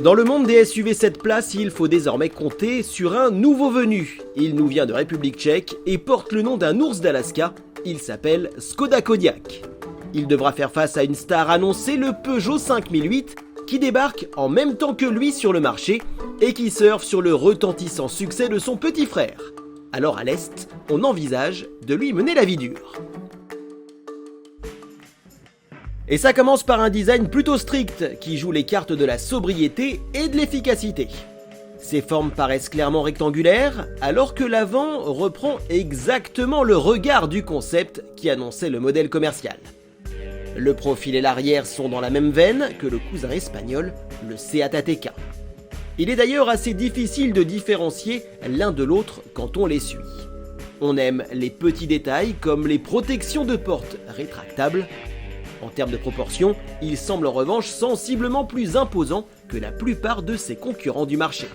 Dans le monde des SUV 7 places, il faut désormais compter sur un nouveau venu. Il nous vient de République tchèque et porte le nom d'un ours d'Alaska. Il s'appelle Škoda Kodiaq. Il devra faire face à une star annoncée, le Peugeot 5008, qui débarque en même temps que lui sur le marché et qui surfe sur le retentissant succès de son petit frère. Alors à l'Est, on envisage de lui mener la vie dure. Et ça commence par un design plutôt strict qui joue les cartes de la sobriété et de l'efficacité. Ses formes paraissent clairement rectangulaires, alors que l'avant reprend exactement le regard du concept qui annonçait le modèle commercial. Le profil et l'arrière sont dans la même veine que le cousin espagnol, le Seat Ateca. Il est d'ailleurs assez difficile de différencier l'un de l'autre quand on les suit. On aime les petits détails comme les protections de porte rétractables. En termes de proportion, il semble en revanche sensiblement plus imposant que la plupart de ses concurrents du marché.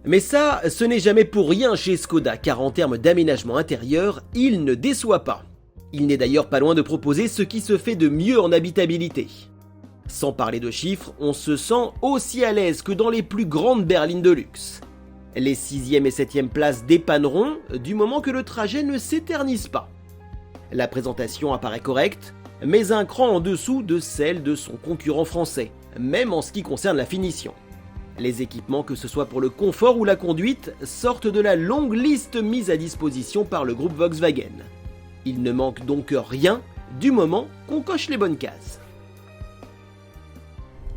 Mais ça, ce n'est jamais pour rien chez Škoda, car en termes d'aménagement intérieur, il ne déçoit pas. Il n'est d'ailleurs pas loin de proposer ce qui se fait de mieux en habitabilité. Sans parler de chiffres, on se sent aussi à l'aise que dans les plus grandes berlines de luxe. Les 6e et 7e places dépanneront du moment que le trajet ne s'éternise pas. La présentation apparaît correcte, mais un cran en dessous de celle de son concurrent français, même en ce qui concerne la finition. Les équipements, que ce soit pour le confort ou la conduite, sortent de la longue liste mise à disposition par le groupe Volkswagen. Il ne manque donc rien du moment qu'on coche les bonnes cases.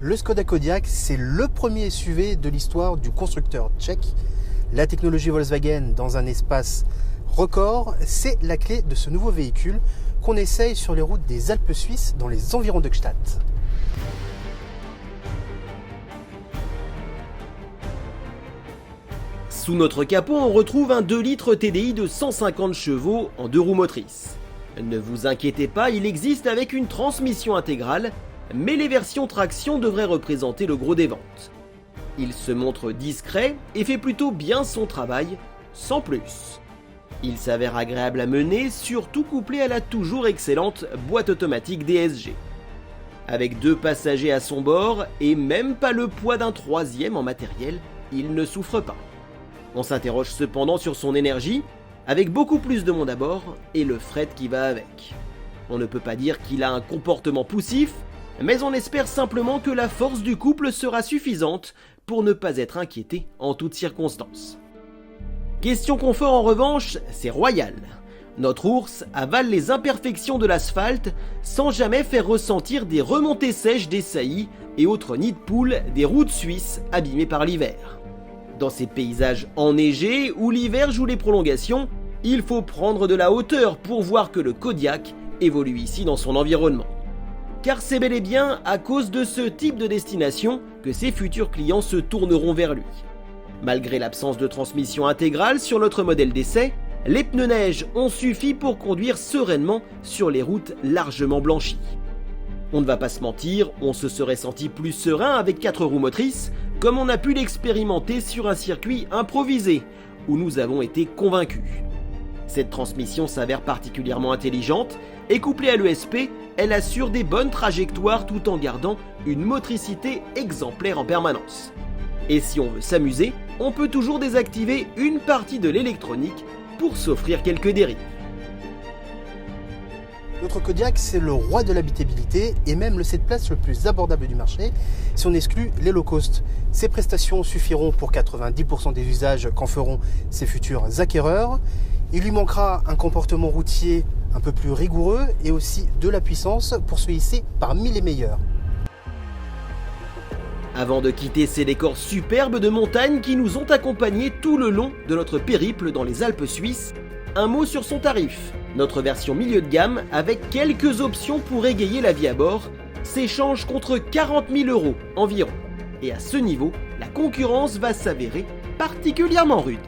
Le Škoda Kodiaq, c'est le premier SUV de l'histoire du constructeur tchèque. La technologie Volkswagen dans un espace record, c'est la clé de ce nouveau véhicule qu'on essaye sur les routes des Alpes suisses dans les environs de Gstaad. Sous notre capot, on retrouve un 2 litres TDI de 150 chevaux en 2 roues motrices. Ne vous inquiétez pas, il existe avec une transmission intégrale, mais les versions traction devraient représenter le gros des ventes. Il se montre discret et fait plutôt bien son travail, sans plus. Il s'avère agréable à mener, surtout couplé à la toujours excellente boîte automatique DSG. Avec 2 passagers à son bord et même pas le poids d'un 3e en matériel, il ne souffre pas. On s'interroge cependant sur son énergie, avec beaucoup plus de monde à bord et le fret qui va avec. On ne peut pas dire qu'il a un comportement poussif, mais on espère simplement que la force du couple sera suffisante pour ne pas être inquiété en toutes circonstances. Question confort en revanche, c'est royal. Notre ours avale les imperfections de l'asphalte sans jamais faire ressentir des remontées sèches des saillies et autres nids de poules des routes suisses abîmées par l'hiver. Dans ces paysages enneigés où l'hiver joue les prolongations, il faut prendre de la hauteur pour voir que le Kodiaq évolue ici dans son environnement. Car c'est bel et bien à cause de ce type de destination que ses futurs clients se tourneront vers lui. Malgré l'absence de transmission intégrale sur notre modèle d'essai, les pneus neige ont suffi pour conduire sereinement sur les routes largement blanchies. On ne va pas se mentir, on se serait senti plus serein avec 4 roues motrices, comme on a pu l'expérimenter sur un circuit improvisé, où nous avons été convaincus. Cette transmission s'avère particulièrement intelligente, et couplée à l'ESP, elle assure des bonnes trajectoires tout en gardant une motricité exemplaire en permanence. Et si on veut s'amuser, on peut toujours désactiver une partie de l'électronique pour s'offrir quelques dérives. Notre Kodiaq, c'est le roi de l'habitabilité et même le 7 places le plus abordable du marché si on exclut les low cost. Ses prestations suffiront pour 90% des usages qu'en feront ses futurs acquéreurs. Il lui manquera un comportement routier un peu plus rigoureux et aussi de la puissance pour se hisser parmi les meilleurs. Avant de quitter ces décors superbes de montagne qui nous ont accompagnés tout le long de notre périple dans les Alpes suisses, un mot sur son tarif. Notre version milieu de gamme, avec quelques options pour égayer la vie à bord, s'échange contre 40 000 € environ. Et à ce niveau, la concurrence va s'avérer particulièrement rude.